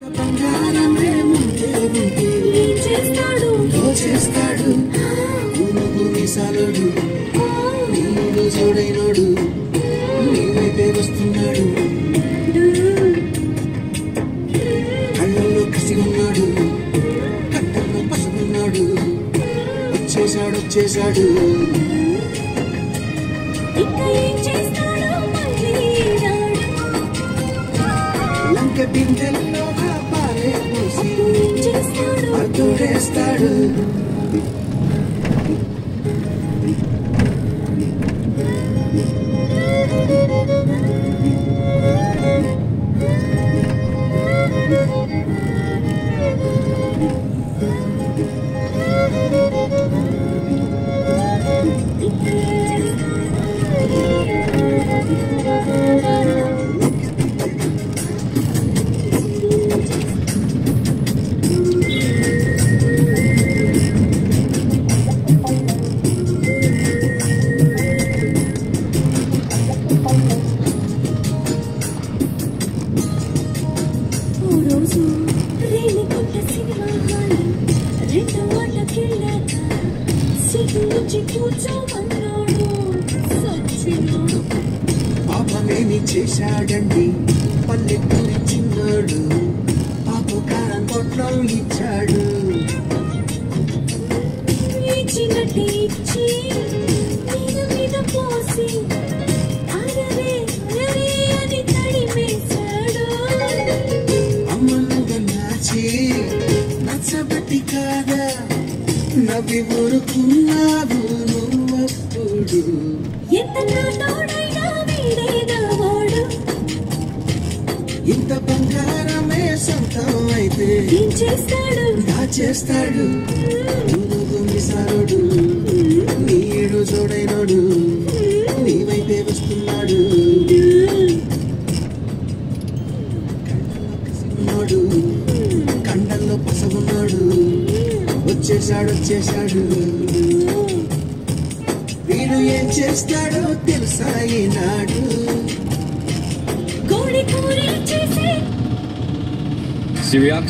బంగారమే ముందే ఉంటే చేస్తాడు చేస్తాడు భూమి సాలుడు నీడు చూడైనోడు నీ వైపే వస్తున్నాడు కళ్ళల్లో కసి ఉన్నాడు కట్టల్లో పసుకున్నాడు వచ్చేసాడు లంక బిందెల్లో పారే పూసి అడ్డుడేస్తాడు పాపమేమి చేశాడండి పల్లెటూరి చిన్నాడు పాపు కారం కొట్లో ఇచ్చాడు అమ్మను నాచి నచ్చబట్టి కాదా నవ్వి ఊరుకున్నావు నువ్వప్పుడు ఇంత బంగారమే సొంతం అయితే దాచేస్తాడు భూమి సారుడు నీడు చూడైనోడు నీ వైపే వస్తున్నాడు కండల్లో పసగున్నాడు వచ్చేసాడు వీడు ఏం చేస్తాడో తెలుసా ఈనాడు Syriac